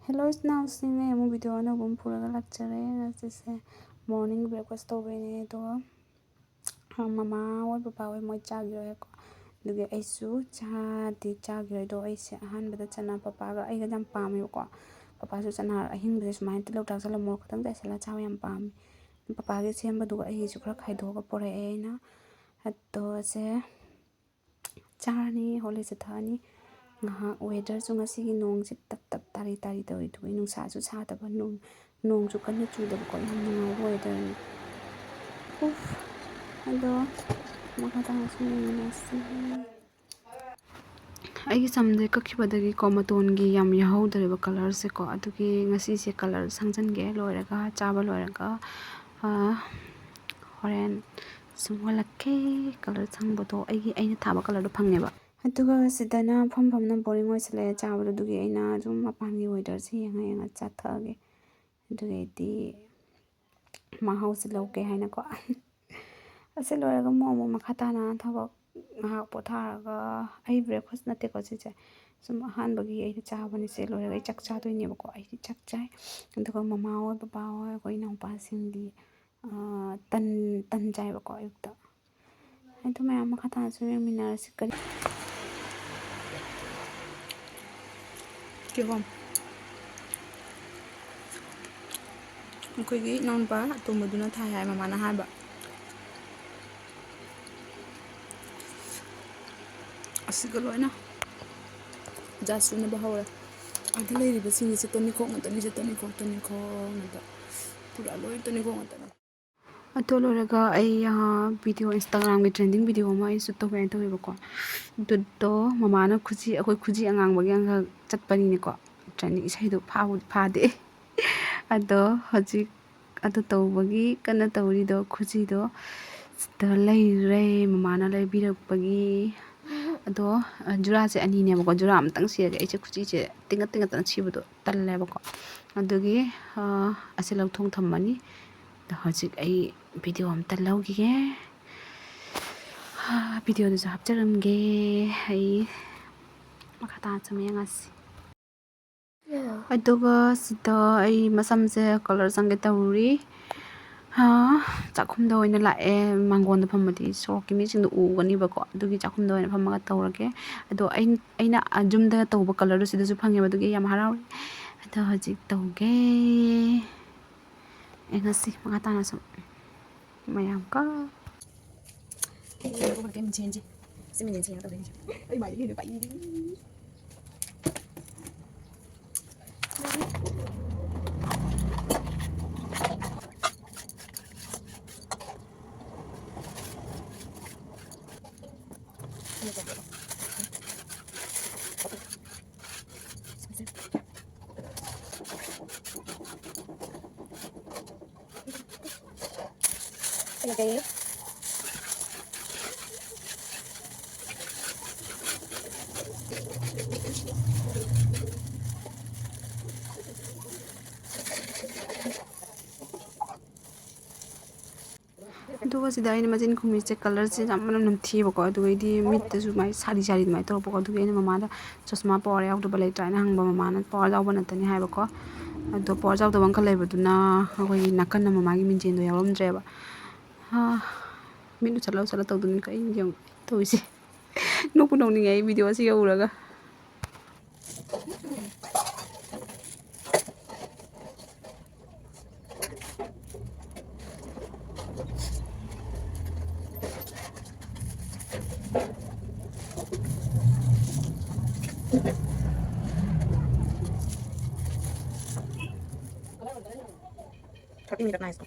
Hello, it's now seeing a video on a boom for a lecture as this morning breakfast over in it or Mama or Papa with my jagger. Do get a suit, the jagger do a hand with the chana papa. I got them palm you got. Papa Susan, I him with his mind to look out a more than that's a Latvian palm. Papa gets him, but do a easy crack. I do a poor aina at those Charney, Holy Satani. Weather so ngasi nong si tap tari daw ito nung sa su sa taba nong su kan chu da ko yam ngai weather uf ado makata su ngasi ai samde ka khibadagi ko maton gi yam yahau dare ba color se ko adugi ngasi se color sangjan ge loiraga chaba loiraga horen sumwalake color sangbodo ai aina thaba color do phangne ba aduga sidana pham boring oi sele chawlo dugi aina jum mapangi weather si yanga chathage aduge di mahau se loke haina ko aselo raga momo makhata na thaba ha potharaga ai breakfast nate ko se sum han bagi ai chawani se lo raga chak cha doine ko ai chak chai aduga mama oi papa oi ko ina pa singdi tan chai ko ayukta ai to ma makhata su mina sikari Kibom. Ako'y noon pa, tumudo na tayo ay mamanahan ba? Asigalo na. Jasu na bahaw. Ang talay riba singi sa tani ko ngata ni sa tani ko ngata. Pura loy tani ko ngata. Atolo raga ay video Instagram gi trending video ma ay shoot to ba ko. Dudto mamana khuji ako'y khuji angang bagi ang chatpani ni ko. Trending isay do phade. Ado hojik ado tawbagi kana tawrido khujido sta leire mamana leibirapagi ado jura se ani ne bako jura amtang se ai che khuji che tinga tan chibudo talle bako adugi ase lauthong thammani da hojik ai video am talaugi ge video do hapcharamge ai makata chame ngasi aduga sida ai masamse color sange tawri chakhumda oina lae mangonda phamadi sorok mi sing ugani bako adugi chakhumda oina phamaga tawrage ado aina ajumda tawba color do sidasu phange adugi yam haraw ado hajik tawge engasi magata na sum mayam ka ko game change simin change ta dai ai mai ni bai Okay. aduga sida aina majin khumi che color che jamana namthi bako aduga di mit su mai sari mai to bako aduga ina mama da chosma por yaw do balai trai na hangba mama na por jaw bana tani hai bako ado por jaw do bangka lei baduna agoi nakan na mama gi minjen do yawam dre ba minu chalo to dun ka in jong to isi no pu no ni ngai video si yauraga nice.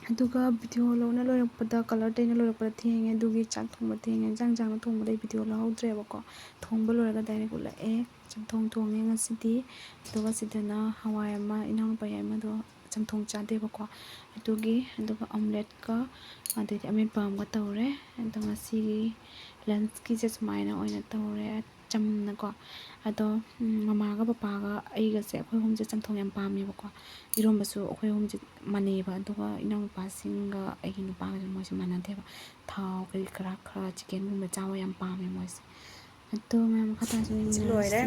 aduga video lo na lo pada color dai na lo pada thenge adugi chak thongba thenge jang thongba dai video lo haudre bako thongba lo raga dai ko la chak thonge ngasidi aduga sidana hawai ama inang pa yama do ꯆꯝꯊꯣꯡ ꯆꯥꯗꯦꯕꯀꯣ ꯑꯗꯨꯒ ꯑꯣꯝꯂꯦꯠꯀ ꯑꯗꯩꯗꯤ ꯑꯃꯦꯠꯄ ꯑꯃꯒ ꯇꯧꯔꯦ ꯑꯗꯣ ꯉꯁꯤꯒꯤ ꯂꯟꯆꯀꯤꯁꯦ ꯁꯨꯃꯥꯏꯅ ꯑꯣꯏꯅ ꯇꯧꯔꯦ ꯆꯝꯅꯀꯣ ꯑꯗꯣ ꯃꯃꯥꯒ ꯄꯄꯥꯒ ꯑꯩꯒꯁꯦ ꯑꯩꯈꯣꯏ ꯑꯍꯨꯝꯁꯦ ꯆꯝꯊꯣꯡ ꯌꯥꯝ ꯄꯥꯝꯃꯦꯕꯀꯣ ꯏꯔꯣꯝꯕꯁꯨ ꯑꯩꯈꯣꯏ ꯑꯍꯨꯝꯁꯦ ꯃꯥꯟꯅꯩꯑꯕ ꯑꯗꯨꯒ ꯏꯅꯥꯎꯅꯨꯄꯥꯁꯤꯡꯒ ꯑꯩꯒꯤ ꯅꯨꯄꯥꯒꯁꯨ ꯃꯣꯏꯁꯦ ꯃꯥꯟꯅꯗꯦꯕ ꯊꯥꯎ ꯀꯔꯤ ꯈꯔ ꯆꯤꯛꯀꯟꯒꯨꯝꯕ ꯆꯥꯕ ꯌꯥꯝ ꯄꯥꯝꯃꯦ ꯃꯣꯏꯁꯦ ꯑꯗꯣ ꯃꯌꯥꯝ ꯃꯈꯥ ꯇꯥꯅ ꯂꯣꯏꯔꯦ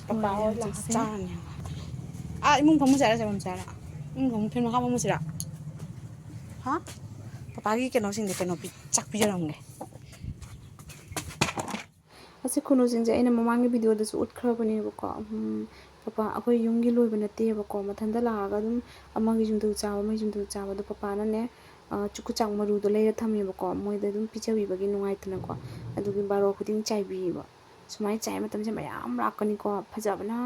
ꯄꯄꯥ ꯂꯣꯏꯔꯦ ꯍꯣꯏ ꯂꯥꯛꯑ ꯍꯧꯖꯤꯛꯁꯦ ꯆꯥꯔꯅꯤ ꯏꯃꯨꯡ ꯐꯝꯃꯨꯁꯦ ꯍꯥꯏꯔ ꯐꯝꯃꯨꯁꯦ ꯍꯥꯏꯔ ꯏꯃꯨꯡ ꯐꯝꯃꯨ ꯐꯦꯟ ꯃꯈꯥ ꯐꯝꯃꯨꯁꯤꯔꯥ ꯍꯥ ꯄꯄꯥꯒꯤ ꯀꯩꯅꯣꯁꯤꯡꯗꯤ ꯆꯥꯛ ꯄꯤꯖꯔꯝꯒꯦ ꯑꯁꯤ ꯈꯨꯅꯨꯁꯤꯡꯁꯦ ꯑꯩꯅ ꯃꯃꯥꯡꯒꯤ ꯚꯤꯗꯤꯑꯣꯗꯁꯨ ꯎꯠꯈ꯭ꯔꯕꯅꯦꯕꯀꯣ ꯄꯄꯥ ꯑꯩꯈꯣꯏ ꯌꯨꯝꯒꯤ ꯂꯣꯏꯕ ꯅꯠꯇꯦꯕꯀꯣ ꯃꯊꯟꯇ ꯂꯥꯛꯑꯒ ꯑꯗꯨꯝ ꯑꯃꯒꯤ ꯌꯨꯝꯗ ꯆꯥꯕ ꯑꯃꯒꯤ ꯌꯨꯝꯗ ꯆꯥꯕ ꯑꯗꯣ ꯄꯄꯥꯅꯅꯦ ꯆꯨꯀꯨꯆꯥꯛ ꯃꯔꯨꯗꯣ ꯂꯩꯔ ꯊꯝꯃꯦꯕꯀꯣ ꯃꯣꯏꯗ ꯑꯗꯨꯝ ꯄꯤꯖꯕꯤꯕꯒꯤ ꯅꯨꯡꯉꯥꯏꯇꯅꯀꯣ ꯑꯗꯨꯒꯤ ꯕꯥꯔꯣ ꯈꯨꯗꯤꯡ ꯆꯥꯏꯕꯤꯌꯦꯕ ꯁꯨꯃꯥꯏꯅ ꯆꯥꯏ ꯃꯇꯝꯁꯦ ꯃꯌꯥꯝ ꯂꯥꯛꯀꯅꯤꯀꯣ ꯐꯖꯕꯅ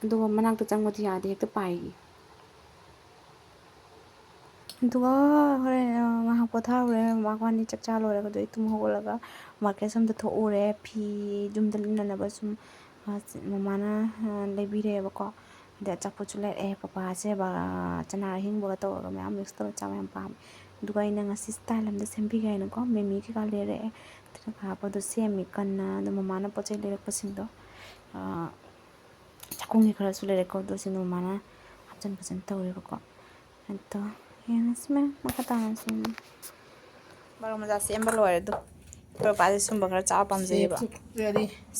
ꯑꯗꯨꯒ ꯃꯅꯥꯛꯇ ꯆꯪꯕꯗꯤ ꯌꯥꯗꯦ ꯍꯦꯛꯇ ꯄꯥꯏꯈꯤ ꯑꯗꯨꯒ ꯍꯣꯔꯦꯟ ꯉꯥꯏꯍꯥꯛ ꯄꯣꯊꯥꯔꯨꯔꯦ ꯃꯕꯥꯅꯤ ꯆꯥꯛ ꯆꯥ ꯂꯣꯏꯔꯒ ꯑꯩ ꯇꯨꯝ ꯍꯧꯒꯠꯂꯒ ꯃꯥꯔꯀꯦꯠ ꯁꯣꯝꯗ ꯊꯣꯛꯎꯔꯦ ꯐꯤ ꯌꯨꯝꯗ ꯂꯤꯠꯅꯅꯕ ꯁꯨꯝ ꯃꯃꯥꯅ ꯂꯩꯕꯤꯔꯛꯑꯦꯕꯀோ ꯑꯗꯩ ꯑꯆꯥꯄꯣꯠꯁꯨ ꯂꯩꯔꯛꯑꯦ ꯄꯄꯥꯁꯦ ꯆꯅꯥ ꯑꯍꯤꯡꯕꯒ ꯇꯧꯔꯒ ꯃꯌꯥꯝ ꯃꯤꯛꯁ ꯇꯧꯔꯒ ꯆꯥꯕ ꯌꯥꯝ ꯄꯥꯝꯃꯦ ꯑꯗꯨꯒ ꯑꯩꯅ ꯉꯁꯤ ꯁ꯭ꯇꯥꯏꯜ ꯑꯃꯗ ꯁꯦꯝꯕꯤꯒꯦ ꯍꯥꯏꯅꯀꯣ ꯃꯤꯃꯤ ꯀꯩꯀꯥ ꯂꯩꯔꯛꯑꯦ ꯑꯗꯨꯒ ꯍꯥꯞꯄꯗꯣ ꯁꯦꯝꯃꯤ ꯀꯟꯅ ꯑꯗꯣ ꯃꯃꯥꯅ ꯄꯣꯠ ꯆꯩ ꯂꯩꯔꯛꯄꯁꯤꯡꯗꯣ ꯆꯥꯛꯈꯨꯝꯒꯤ ꯈꯔꯁꯨ ꯂꯩꯔꯛꯀꯣ ꯑꯗꯨꯁꯤꯡꯗꯣ ꯃꯃꯥꯅ ꯍꯥꯞꯆꯤꯟ ꯐꯖꯅ ꯇꯧꯋꯦꯕꯀꯣ ꯑꯗꯣ ꯌꯦꯡꯉꯁꯤ ꯃꯌꯥꯝ ꯃꯈꯥ ꯇꯥꯅ ꯁꯨꯝ ꯕꯥꯔꯣ ꯃꯖꯥ ꯁꯦꯝꯕ ꯂꯣꯏꯔꯦ ꯑꯗꯣ ꯑꯩꯈꯣꯏ ꯄꯄꯥꯁꯦ ꯁꯨꯝꯕ ꯈꯔ ꯆꯥꯕ ꯄꯥꯝꯖꯩꯌꯦꯕ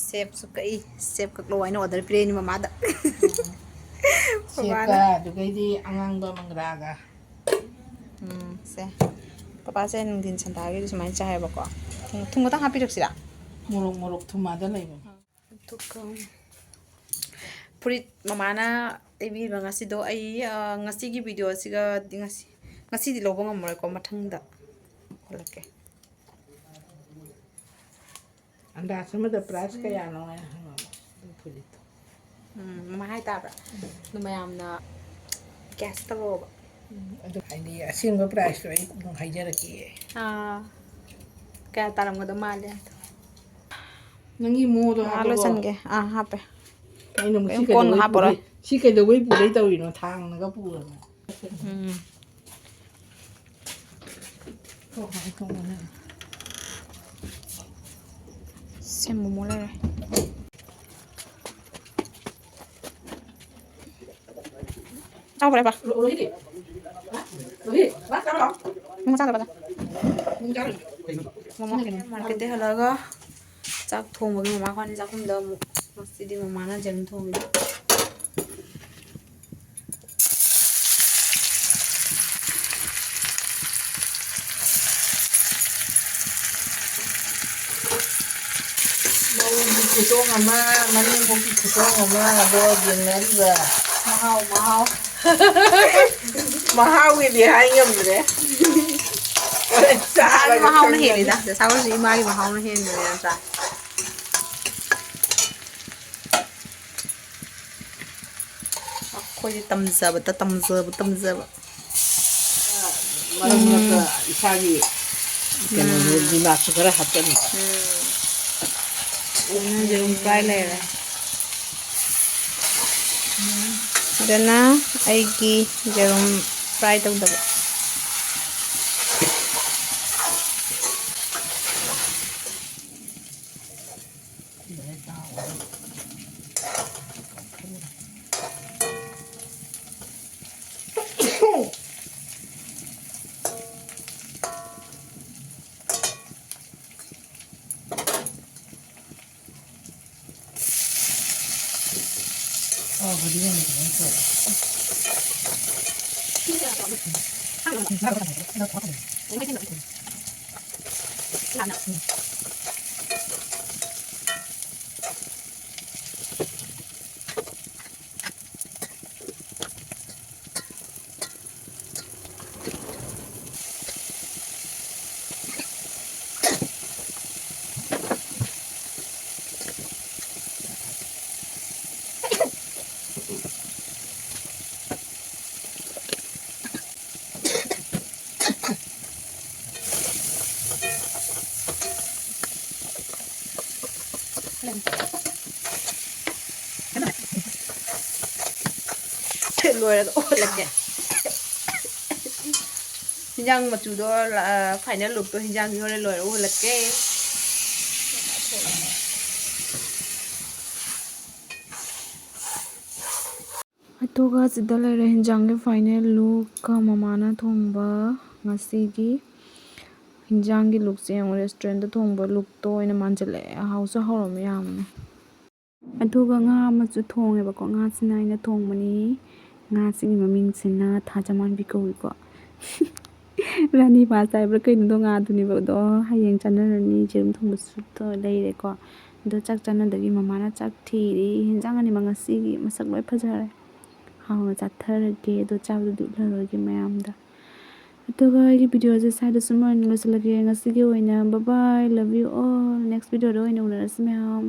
ꯁꯦꯞꯁꯨ ꯀꯛꯏ ꯁꯦꯞ ꯀꯛꯂꯣ ꯍꯥꯏꯅ ꯑꯣꯔꯗꯔ ꯄꯤꯔꯛꯏꯅꯤ ꯃꯃꯥꯗ ꯁꯦꯞꯀ ꯑꯗꯨꯒꯩꯗꯤ ꯑꯉꯥꯡꯕ ꯃꯪꯒ꯭ꯔꯥꯒ ꯁꯦ ꯄꯄꯥꯁꯦ ꯅꯨꯡꯊꯤꯟ ꯁꯟꯇꯥꯒꯤꯗꯤ ꯁꯨꯃꯥꯏꯅ ꯆꯥꯏꯌꯦꯕꯀꯣ ꯊꯨꯝ ꯈꯛꯇꯪ ꯍꯥꯞꯄꯤꯔꯛꯁꯤꯔꯥ ꯃꯣꯔꯣꯛ ꯊꯨꯝ ꯑꯥꯗ ꯂꯩꯕꯅꯤ ꯑꯗꯨꯒ ꯐꯨꯔꯤꯠ ꯃꯃꯥꯅ ꯂꯩꯕꯤꯕ ꯉꯁꯤꯗꯣ ꯑꯩ ꯉꯁꯤꯒꯤ ꯚꯤꯗꯤꯑꯣꯁꯤꯒꯗꯤ ꯉꯁꯤꯗꯤ ꯂꯧꯕ ꯉꯝꯃꯔꯣꯏꯀꯣ ꯃꯊꯪꯗ ꯍꯜꯂꯛꯀꯦ ꯑꯟꯗꯥꯖ ꯑꯃꯗ ꯄ꯭ꯔꯥꯏꯁ ꯀꯌꯥꯅꯣ ꯍꯥꯏꯅ ꯍꯪꯉꯛꯑꯣ ꯑꯗꯨ ꯐꯨꯔꯤꯠꯇꯣ ꯃꯃꯥ ꯍꯥꯏꯇꯥꯕ꯭ꯔꯥ ꯑꯗꯨ ꯃꯌꯥꯝꯅ ꯒ꯭ꯌꯥꯁ ꯇꯧꯔꯛꯑꯣꯕ ꯑꯗꯨ ꯍꯥꯏꯗꯤ ꯑꯁꯦꯡꯕ ꯄ꯭ꯔꯥꯏꯖꯇꯣ ꯑꯩ ꯑꯗꯨꯝ ꯍꯥꯏꯖꯔꯛꯀꯦ ꯀꯌꯥ ꯇꯥꯔꯝꯒꯗꯧ ꯃꯥꯜꯂꯦ ꯅꯪꯒꯤ ꯃꯣꯗꯣ ꯃꯥ ꯍꯥꯞꯄꯕꯣ ꯂꯣꯏꯁꯟꯒꯦ ꯍꯥꯞꯄꯦ ꯑꯩꯅ ꯑꯃꯨꯛ ꯁꯤ ꯀꯩꯝ ꯀꯣꯟꯒ ꯀꯩꯗꯧꯕꯩ ꯍꯥꯞꯄꯔꯣꯏ ꯄꯨꯔꯩ ꯇꯧꯔꯤꯅꯣ ꯊꯥꯡꯅꯒ ꯄꯨꯔꯅꯣ ꯁꯦ ꯃꯣꯃꯣ ꯂꯩꯔꯦ ꯆꯥꯎꯕ꯭ꯔꯦꯕ ꯃꯥꯔꯀꯦꯠꯇꯩ ꯍꯜꯂꯛꯑꯒ ꯆꯥꯛ ꯊꯣꯡꯕꯒꯤ ꯃꯃꯥ ꯈ꯭ꯋꯥꯏꯅꯤ ꯆꯥꯛꯈꯨꯝꯗ ꯑꯃꯨꯛ ꯉꯁꯤꯗꯤ ꯃꯃꯥꯅ ꯖꯦꯔꯨꯝ ꯊꯣꯡꯉꯤ ꯈꯨꯗꯣꯡ ꯑꯃ ꯃꯅꯦꯝꯕꯣꯛꯀꯤ ꯈꯨꯗꯣꯡ ꯑꯃ ꯑꯗꯣ ꯌꯦꯡꯅꯔꯤꯕ ꯃꯍꯥꯎ ꯃꯍꯥꯎꯒꯤꯗꯤ ꯍꯥꯏ ꯉꯝꯗ꯭ꯔꯦ ꯗꯁꯥꯒꯤ ꯆꯥꯔꯒ ꯃꯍꯥꯎꯅ ꯈꯪꯒꯅꯤ ꯍꯦꯜꯂꯤꯗ ꯗꯁꯥꯍꯣꯏꯁꯨ ꯏꯃꯥꯒꯤ ꯃꯍꯥꯎꯅ ꯍꯦꯟꯕꯅꯦ ꯅꯠꯇ꯭ꯔꯥ ꯑꯩꯈꯣꯏꯗꯤ ꯇꯝꯖꯕ ꯃꯔꯛ ꯃꯔꯛꯇ ꯏꯁꯥꯒꯤ ꯀꯩꯅꯣꯁꯨ ꯗꯤꯃꯥꯛꯁꯨ ꯈꯔ ꯍꯥꯞꯆꯟꯕ ꯌꯦꯔꯨꯝ ꯐ꯭ꯔꯥꯏ ꯂꯩꯔꯦ ꯁꯤꯗꯅ ꯑꯩꯒꯤ ꯌꯦꯔꯨꯝ ꯐ꯭ꯔꯥꯏ ꯇꯧꯗꯕ ꯂꯣꯏꯔꯒ ꯑꯣꯜꯂꯛꯀꯦ Hinjang machudo final look to hinjang gi hore loy ulake. ꯑꯗꯨꯒ ꯁꯤꯗ ꯂꯩꯔꯦ ꯍꯤꯟꯖꯥꯡꯒꯤ ꯐꯥꯏꯅꯦꯜ ꯂꯨꯛꯀ ꯃꯃꯥꯅ ꯊꯣꯡꯕ ꯉꯁꯤꯒꯤ ꯍꯤꯟꯖꯥꯡꯒꯤ ꯂꯨꯛꯁꯦ ꯌꯦꯡꯉꯣ ꯔꯦꯁꯇꯨꯔꯦꯟꯇ ꯊꯣꯡꯕ ꯂꯨꯛꯇꯣ ꯑꯣꯏꯅ ꯃꯥꯟꯁꯤꯜꯂꯛꯑꯦ ꯍꯥꯎꯁꯨ ꯍꯥꯎꯔꯝꯃꯦ ꯌꯥꯝꯅ ꯑꯗꯨꯒ ꯉꯥ ꯑꯃꯁꯨ ꯊꯣꯡꯉꯦꯕꯀꯣ ꯉꯥꯁꯤꯅ ꯑꯩꯅ ꯊꯣꯡꯕꯅꯤ ꯉꯥꯁꯤꯒꯤ ꯃꯃꯤꯡꯁꯤꯅ ꯊꯥꯖꯃꯥꯟꯕꯤ ꯀꯧꯏꯀꯣ ꯔꯥꯅꯤ ꯄꯥꯁ ꯍꯥꯏꯕ꯭ꯔꯥ ꯀꯩꯅꯣꯗꯣ ꯉꯥꯗꯨꯅꯦꯕ ꯑꯗꯣ ꯍꯌꯦꯡ ꯆꯥꯅꯔꯅꯤ ꯌꯦꯔꯨꯝ ꯊꯣꯡꯕꯁꯨ ꯂꯩꯔꯦꯀꯣ ꯑꯗꯣ ꯆꯥꯛ ꯆꯥꯅꯗꯒꯤ ꯃꯃꯥꯅ ꯆꯥꯛ ꯊꯤꯔꯤ ꯍꯤꯟꯖꯥꯡ ꯑꯅꯤꯃꯛ ꯉꯁꯤꯒꯤ ꯃꯁꯛ ꯂꯣꯏ ꯐꯖꯔꯦ ꯍꯥꯎꯅ ꯆꯥꯊꯔꯒꯦ ꯑꯗꯣ ꯆꯥꯕꯗꯨꯗꯤ ꯎꯠꯂꯔꯣꯏꯒꯦ ꯃꯌꯥꯝꯗ ꯑꯗꯨꯒ ꯑꯩꯒꯤ ꯚꯤꯗꯤꯑꯣꯁꯦ ꯁ꯭ꯋꯥꯏꯗ ꯁꯨꯝ ꯑꯣꯏꯅ ꯂꯣꯏꯁꯤꯜꯂꯒꯦ ꯉꯁꯤꯒꯤ ꯑꯣꯏꯅ ꯕꯥꯏ ꯂꯚ ꯌꯨ ꯑꯣꯜ ꯅꯦꯛꯁ ꯚꯤꯗꯤꯑꯣꯗ ꯑꯣꯏꯅ ꯎꯅꯔꯁꯤ ꯃꯌꯥꯝ